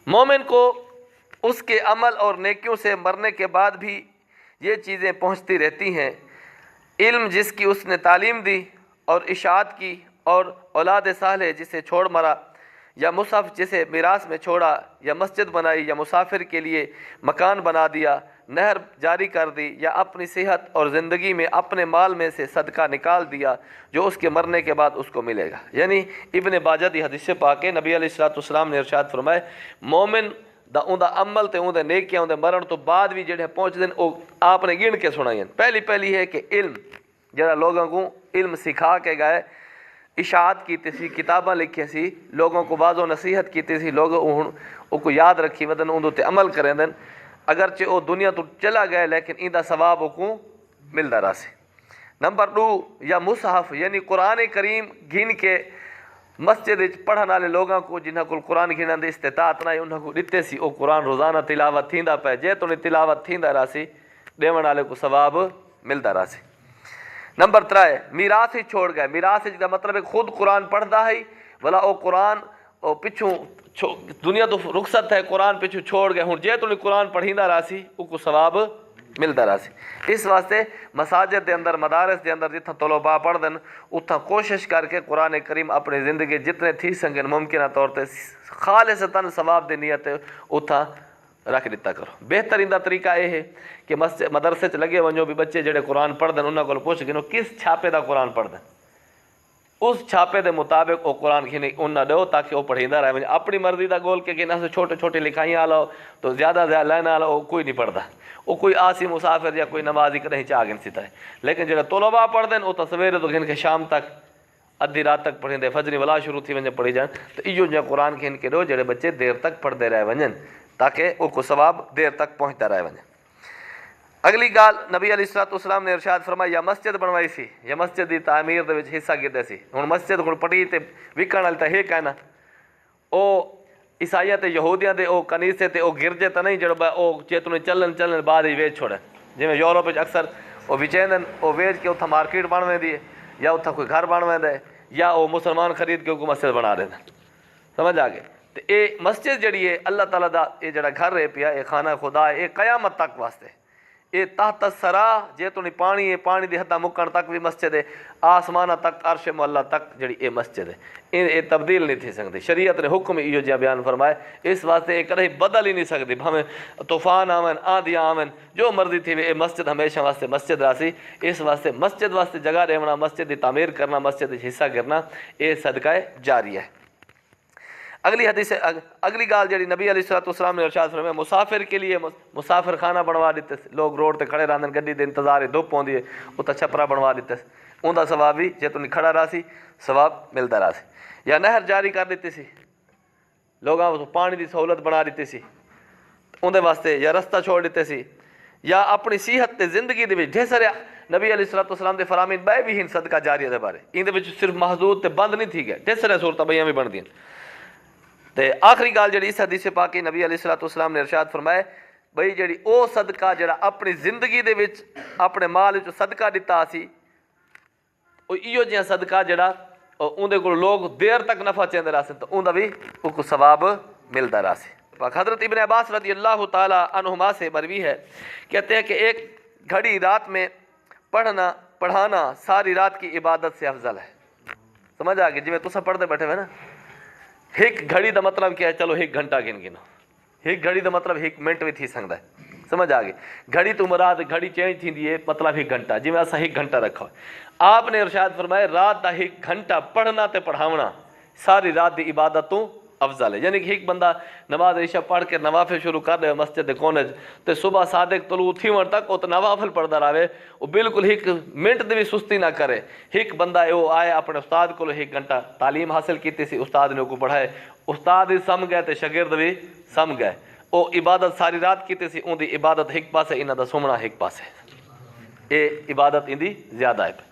مومن کو اس کے عمل اور نیکیوں سے مرنے کے بعد بھی یہ چیزیں پہنچتی رہتی ہیں۔ علم جس کی اس نے تعلیم دی اور اشاعت کی، اور اولاد صالح جسے چھوڑ مرا، یا مصحف جسے میراث میں چھوڑا، یا مسجد بنائی، یا مسافر کے لیے مکان بنا دیا، نہر جاری کر دی، یا اپنی صحت اور زندگی میں اپنے مال میں سے صدقہ نکال دیا جو اس کے مرنے کے بعد اس کو ملے گا۔ یعنی ابن باجہ دی حدیث پاک ہے، نبی علیہ السلام نے ارشاد فرمائے مومن دا اوندا عمل تے اوندا نیکیاں اوندا مرن تو بعد بھی جڑے پہنچ دین او آپ نے گن کے سنائیں۔ پہلی ہے کہ علم، جڑا لوگوں کو علم سکھا کے گئے، اشاعت کیتی سی، کتاباں لکھی سی، لوگوں کو واضح و نصیحت کیتی سی، لوگ او کو یاد رکھی ودن اون تے عمل کریں دن، اگرچہ او دنیا تو چلا گئے لیکن ایندا ثواب کو ملدا رہا سی۔ نمبر 2 یا مصحف یعنی قرآن کریم گھن کے مسجد پڑھن والے لوگوں کو جنہاں کو قرآن گھنن دی استطاعت نہ انہاں کو دتے سی، او قرآن روزانہ تلاوت تھیندا پے، جے تو تلاوت تھیندا رہا سی دیون والے کو ثواب ملدا رہا سی۔ نمبر 3 میراث ہی چھوڑ گئے۔ میراث کا مطلب ہے خود قرآن پڑھدا ہے بلا او قرآن او پچھوں دنیا تو رخصت ہے، قرآن پچھوں چھوڑ گئے، ہن جے تو قرآن پڑھیندا رہا سی او کو ثواب ملدا رہا سی۔ اس واسطے مساجد دے اندر، مدارس دے اندر جتھاں طلباء پڑھدن اتھاں کوشش کر کے قرآن کریم اپنی زندگی جتنے تھی سنگن ممکنہ طور تے خالصتاً ثواب دی نیت اتھاں رکھ دیتا کرو۔ بہترین دا طریقہ یہ ہے کہ مدرسے چ لگے ونجو بھی بچے جڑے قرآن پڑھدن انہاں کول پوچھ گنو کس چھاپے دا قرآن پڑھدن، اس چھاپے دے مطابق او قرآن گھنے انہاں دو تاکہ او پڑھیندا رہے۔ اپنی مرضی دا گول کے نہ چھوٹے چھوٹے لکھائیاں آلو تو زیادہ لائن آلو کوئی نہیں پڑھدا، او کوئی آسی مسافر یا کوئی نمازی کہیں چاہ گن سیتا ہے، لیکن جڑے طلباء پڑھدن او تو سویرے تو گھن کے شام تک ادھی رات تک پڑھیں دے، فجر ولا شروع تھی ونجے پڑھی جان، تو ایو جو قرآن گھن کے دو جڑے بچے دیر تک پڑھتے رہے ونجن تاکہ او کو ثواب دیر تک پہنچتا رہے ونجے۔ اگلی گال نبی علیہ السلام نے ارشاد فرمایا یا مسجد بنوائی سی، یا مسجد دی تعمیر دے وچ حصہ کیتے سی۔ ہن مسجد ہن پٹی تے وکن والی تے ہے کہنا او عیسائیاں تے یہودیاں دے او کنیسے تے او گرجے تے نہیں جڑا او چیتنے چلن بعد ہی ویچ چھوڑے، جویں یورپ وچ اکثر او وچیندن او ویچ کے اتھا مارکیٹ بنویں دی یا اتھا کوئی گھر بنویں دے یا او مسلمان خرید کے کو مسجد بنا دے، سمجھ آ گئے۔ تے اے مسجد جڑی ہے اللہ تعالیٰ دا اے جڑا گھر ہے پیا، اے خانہ خدا ہے، اے قیامت تک واسطے، اے تحت الثرا جے تو نہیں پانی ہے، پانی دی حداں مکن تک بھی مسجد ہے، آسمانہ تک عرش مولا تک جڑی اے مسجد ہے، اے تبدیل نہیں تھی سکتی۔ شریعت نے حکم ایو جہاں بیان فرمائے، اس واسطے اے کدی بدل ہی نہیں سکتی، بھاویں طوفان آون آندیاں آون جو مرضی تھی اے مسجد ہمیشہ واسطے مسجد راسی۔ اس واسطے مسجد واسطے جگہ دیونا، مسجد دی تعمیر کرنا، مسجد دی حصہ کرنا، اے صدقہ جاریہ ہے۔ اگلی حدیث اگلی گال جڑی نبی علیہ السلام نے ارشاد فرمایا مسافر کے لیے مسافر خانہ بنوا دیتے، لوگ روڈ تے کھڑے رہندن گڈی دے انتظار دھوپ ہوندی ہے اتھا چھپرا بنوا دیتے، اوندا ثواب بھی جے تو نہیں کھڑا رہا سی ثواب ملدا رہا سی۔ یا نہر جاری کر دیتی سی، لوگاں کو پانی دی سہولت بنا دیتی سی اون دے واسطے، یا رستہ چھوڑ دیتے سی، یا اپنی صحت تے زندگی دے وچ ڈھیر سارے نبی علیہ السلام دے فرامین بے بھی ہن صدقہ جاریہ دے بارے، این دے وچ صرف محدود تے بند نہیں تھی گئے، ڈھیر سارے صورتاں بیاں بھی بندیاں۔ تے آخری گال جڑی اس حدیث پاک نبی علیہ السلام نے ارشاد فرمایا بھئی جڑی او صدقہ جڑا اپنی زندگی دے وچ اپنے مال وچ صدقہ دیتا سی، او ایو جہاں صدقہ جڑا اون دے کول لوگ دیر تک نفع چیندے رہا سن تو اون دا بھی او کو ثواب ملدا رہا سی۔ حضرت ابن عباس رضی اللہ تعالی عنہما سے مروی ہے، کہتے ہیں کہ ایک گھڑی رات میں پڑھانا ساری رات کی عبادت سے افضل ہے۔ سمجھ آ گئی؟ جی میں تساں پڑھتے بیٹھے ہوئے نا، ایک گھڑی دا مطلب کیا ہے؟ چلو ایک گھنٹہ گنو، ایک گھڑی دا مطلب ایک منٹ بھی تھی سکتا ہے، سمجھ آ گئی؟ گھڑی تو مراد گھڑی چینج تھی ہے مطلب ایک گھنٹہ، جی میں ایسا ایک گھنٹہ رکھا ہے۔ آپ نے ارشاد فرمایا رات دا ایک گھنٹہ پڑھنا تے پڑھاونا ساری رات دی عبادتوں افضل ہے۔ یعنی کہ ایک بندہ نماز عشاء پڑھ کے نوافل شروع کر دے مسجد دے کونے تے صبح صادق طلوع تھیون تک او تے نوافل پڑھدا رہے، او بالکل ایک منٹ دی بھی سستی نہ کرے۔ ایک بندہ او آئے اپنے استاد کو ایک گھنٹہ تعلیم حاصل کیتی سی، استاد نے کو پڑھائے، استاد ہی سم گئے تے شاگرد بھی سم گئے، او عبادت ساری رات کیتی سی، اون دی عبادت ایک پاسے، انہاں دا سمنا ایک پاسے، اے عبادت ان دی زیادہ ہے۔